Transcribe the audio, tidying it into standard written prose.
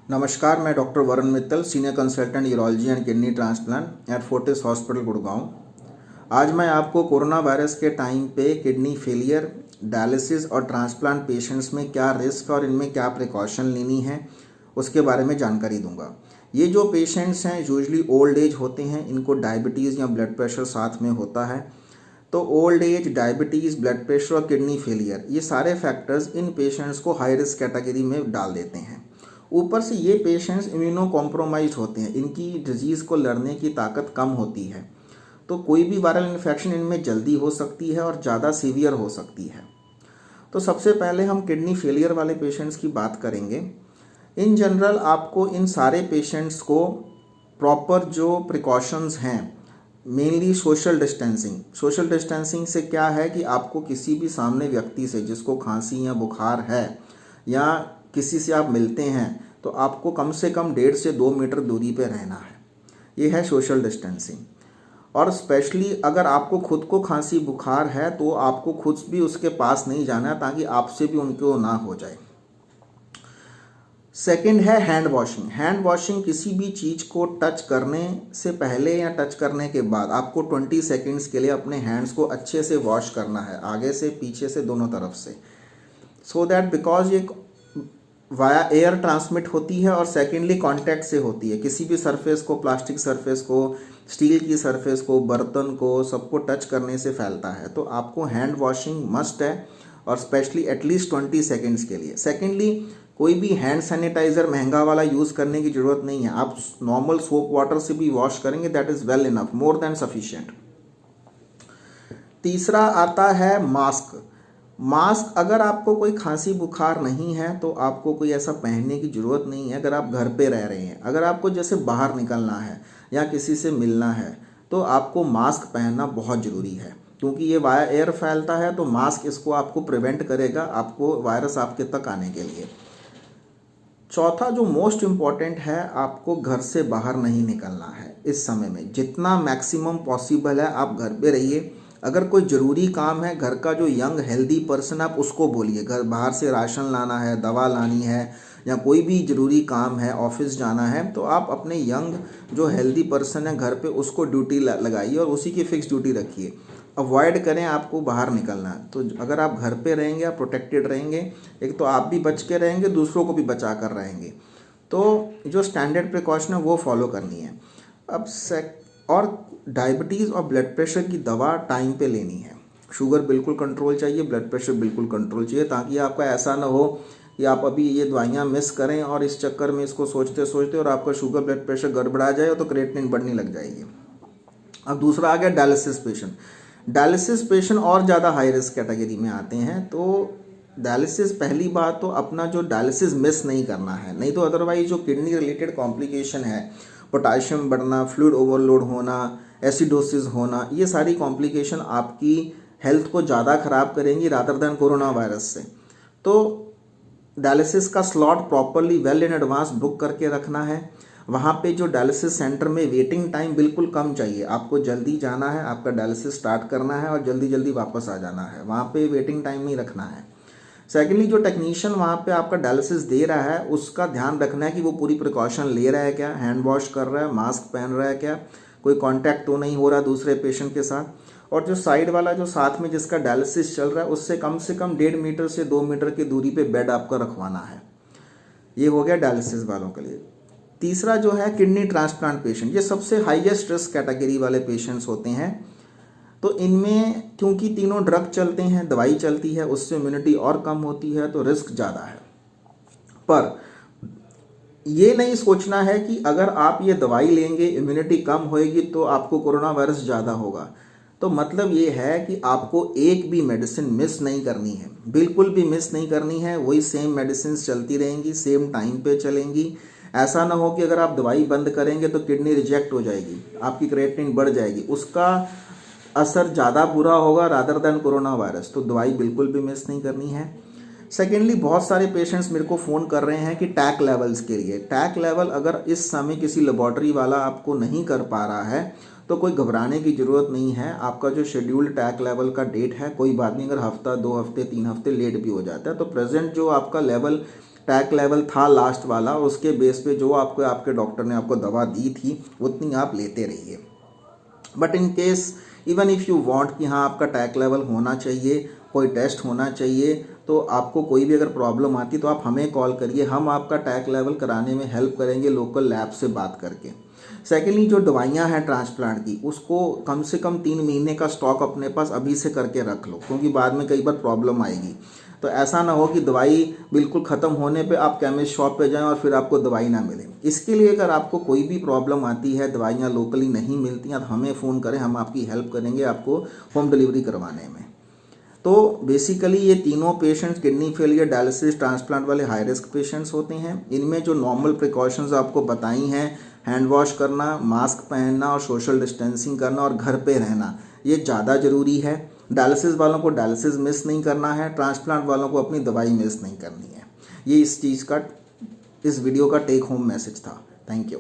नमस्कार, मैं doctor Varun Mittal, senior consultant urology and kidney transplant at Fortis hospital Gurgaon. आज मैं आपको कोरोना वायरस के टाइम पे किडनी फेलियर, डायलिसिस और ट्रांसप्लांट पेशेंट्स में क्या रिस्क और इनमें क्या प्रिकॉशन लेनी है उसके बारे में जानकारी दूंगा। ये जो पेशेंट्स हैं यूजुअली ओल्ड एज होते हैं, इनको डायबिटीज़ या ब्लड प्रेशर साथ में होता है। तो old age, diabetes, blood pressure और किडनी फेलियर, ये सारे फैक्टर्स इन पेशेंट्स को हाई रिस्क कैटेगरी में डाल देते हैं। ऊपर से ये पेशेंट्स इम्यूनो कॉम्प्रोमाइज होते हैं, इनकी डिजीज़ को लड़ने की ताकत कम होती है, तो कोई भी वायरल इन्फेक्शन इनमें जल्दी हो सकती है और ज़्यादा सीवियर हो सकती है। तो सबसे पहले हम किडनी फेलियर वाले पेशेंट्स की बात करेंगे। इन जनरल आपको इन सारे पेशेंट्स को प्रॉपर जो प्रिकॉशंस हैं, मेनली सोशल डिस्टेंसिंग से क्या है कि आपको किसी भी सामने व्यक्ति से जिसको खांसी या बुखार है या किसी से आप मिलते हैं तो आपको कम से कम 1.5 से 2 मीटर दूरी पे रहना है। ये है सोशल डिस्टेंसिंग। और स्पेशली अगर आपको खुद को खांसी बुखार है तो आपको खुद भी उसके पास नहीं जाना है ताकि आपसे भी उनको ना हो जाए। सेकंड है हैंड वॉशिंग किसी भी चीज़ को टच करने से पहले या टच करने के बाद आपको 20 सेकेंड्स के लिए अपने हैंड्स को अच्छे से वॉश करना है, आगे से पीछे से दोनों तरफ से, सो दैट बिकॉज ये वाया एयर ट्रांसमिट होती है और सेकेंडली कांटेक्ट से होती है। किसी भी सरफेस को, प्लास्टिक सरफेस को, स्टील की सरफेस को, बर्तन को, सबको टच करने से फैलता है। तो आपको हैंड वॉशिंग मस्ट है और स्पेशली एटलीस्ट 20 सेकेंड्स के लिए। सेकेंडली कोई भी हैंड सैनिटाइज़र महंगा वाला यूज़ करने की ज़रूरत नहीं है, आप नॉर्मल सोप वाटर से भी वॉश करेंगे, that is well enough, more than sufficient. तीसरा आता है मास्क। अगर आपको कोई खांसी बुखार नहीं है तो आपको कोई ऐसा पहनने की ज़रूरत नहीं है अगर आप घर पे रह रहे हैं। अगर आपको जैसे बाहर निकलना है या किसी से मिलना है तो आपको मास्क पहनना बहुत ज़रूरी है, क्योंकि ये वाया एयर फैलता है, तो मास्क इसको आपको प्रिवेंट करेगा, आपको वायरस आपके तक आने के लिए। चौथा जो मोस्ट इम्पॉर्टेंट है, आपको घर से बाहर नहीं निकलना है इस समय में। जितना मैक्सिमम पॉसिबल है आप घर पे रहिए। अगर कोई ज़रूरी काम है, घर का जो यंग हेल्दी पर्सन आप उसको बोलिए, घर बाहर से राशन लाना है, दवा लानी है या कोई भी ज़रूरी काम है, ऑफिस जाना है, तो आप अपने यंग जो हेल्दी पर्सन है घर पे उसको ड्यूटी लगाइए और उसी की फिक्स ड्यूटी रखिए। अवॉइड करें आपको बाहर निकलना। तो अगर आप घर पे रहेंगे, आप प्रोटेक्टेड रहेंगे, एक तो आप भी बच के रहेंगे, दूसरों को भी बचा कर रहेंगे। तो जो स्टैंडर्ड प्रिकॉशन है वो फॉलो करनी है। और डायबिटीज़ और ब्लड प्रेशर की दवा टाइम पे लेनी है। शुगर बिल्कुल कंट्रोल चाहिए, ब्लड प्रेशर बिल्कुल कंट्रोल चाहिए, ताकि आपका ऐसा ना हो कि आप अभी ये दवाइयाँ मिस करें और इस चक्कर में इसको सोचते सोचते और आपका शुगर ब्लड प्रेशर गड़बड़ा जाए तो क्रिएटिनिन बढ़ने लग जाएगी। अब दूसरा आ गया डायलिसिस पेशेंट और ज़्यादा हाई रिस्क कैटेगरी में आते हैं। तो डायलिसिस, पहली बात तो अपना जो डायलिसिस मिस नहीं करना है, नहीं तो अदरवाइज जो किडनी रिलेटेड कॉम्प्लिकेशन है, पोटाशियम बढ़ना, फ्लूइड ओवरलोड होना, एसिडोसिस होना, ये सारी कॉम्प्लिकेशन आपकी हेल्थ को ज़्यादा ख़राब करेंगी रादर देन कोरोना वायरस से। तो डायलिसिस का slot properly well in advance book करके रखना है। वहाँ पे जो डायलिसिस सेंटर में वेटिंग टाइम बिल्कुल कम चाहिए, आपको जल्दी जाना है, आपका डायलिसिस स्टार्ट करना है और जल्दी जल्दी वापस आ जाना है, वहाँ पे वेटिंग टाइम नहीं रखना है। सेकेंडली जो टेक्नीशियन वहाँ पे आपका डायलिसिस दे रहा है उसका ध्यान रखना है कि वो पूरी प्रिकॉशन ले रहा है क्या, हैंड वॉश कर रहा है, मास्क पहन रहा है क्या, कोई कांटेक्ट तो नहीं हो रहा दूसरे पेशेंट के साथ, और जो साइड वाला जो साथ में जिसका डायलिसिस चल रहा है उससे कम 1.5 मीटर से 2 मीटर की दूरी पे बेड आपका रखवाना है। ये हो गया डायलिसिस वालों के लिए। तीसरा जो है किडनी ट्रांसप्लांट पेशेंट, ये सबसे हाईएस्ट रिस्क कैटेगरी वाले पेशेंट्स होते हैं। तो इनमें क्योंकि तीनों ड्रग चलते हैं, दवाई चलती है, उससे इम्यूनिटी और कम होती है, तो रिस्क ज़्यादा है। पर ये नहीं सोचना है कि अगर आप ये दवाई लेंगे इम्यूनिटी कम होएगी तो आपको कोरोना वायरस ज़्यादा होगा। तो मतलब ये है कि आपको एक भी मेडिसिन मिस नहीं करनी है, बिल्कुल भी मिस नहीं करनी है। वही सेम मेडिसिन चलती रहेंगी, सेम टाइम पे चलेंगी। ऐसा ना हो कि अगर आप दवाई बंद करेंगे तो किडनी रिजेक्ट हो जाएगी, आपकी क्रिएटिनिन बढ़ जाएगी, उसका असर ज़्यादा बुरा होगा रादर देन कोरोना वायरस। तो दवाई बिल्कुल भी मिस नहीं करनी है। सेकेंडली बहुत सारे पेशेंट्स मेरे को फ़ोन कर रहे हैं कि टैक लेवल्स के लिए। टैक लेवल अगर इस समय किसी लेबॉर्टरी वाला आपको नहीं कर पा रहा है तो कोई घबराने की ज़रूरत नहीं है। आपका जो शेड्यूल्ड टैक लेवल का डेट है, कोई बात नहीं, अगर हफ्ता, 2 हफ्ते, 3 हफ्ते लेट भी हो जाता है तो प्रेजेंट जो आपका लेवल टैग लेवल था लास्ट वाला, उसके बेस पे जो आपको आपके डॉक्टर ने आपको दवा दी थी उतनी आप लेते रहिए। But in case even if you want कि हाँ आपका टैग लेवल होना चाहिए, कोई टेस्ट होना चाहिए, तो आपको कोई भी अगर प्रॉब्लम आती तो आप हमें कॉल करिए, हम आपका टैग लेवल कराने में हेल्प करेंगे लोकल लैब से बात करके। सेकेंडली, जो दवाइयाँ हैं ट्रांसप्लांट की, उसको कम से कम 3 महीने का स्टॉक अपने पास अभी से करके रख लो, क्योंकि बाद में कई बार प्रॉब्लम आएगी। तो ऐसा ना हो कि दवाई बिल्कुल ख़त्म होने पे आप केमिस्ट शॉप पे जाएं और फिर आपको दवाई ना मिले। इसके लिए अगर आपको कोई भी प्रॉब्लम आती है, दवाइयाँ लोकली नहीं मिलती हैं, तो हमें फ़ोन करें, हम आपकी हेल्प करेंगे आपको होम डिलीवरी करवाने में। तो बेसिकली ये तीनों patients kidney failure, dialysis, transplant वाले हाई रिस्क पेशेंट्स होते हैं। इनमें जो नॉर्मल प्रिकॉशंस आपको बताई हैं, हैंड वॉश करना, मास्क पहनना और सोशल डिस्टेंसिंग करना और घर पे रहना, ये ज़्यादा ज़रूरी है। डायलिसिस वालों को डायलिसिस मिस नहीं करना है, ट्रांसप्लांट वालों को अपनी दवाई मिस नहीं करनी है। ये इस वीडियो का टेक होम मैसेज था। Thank you.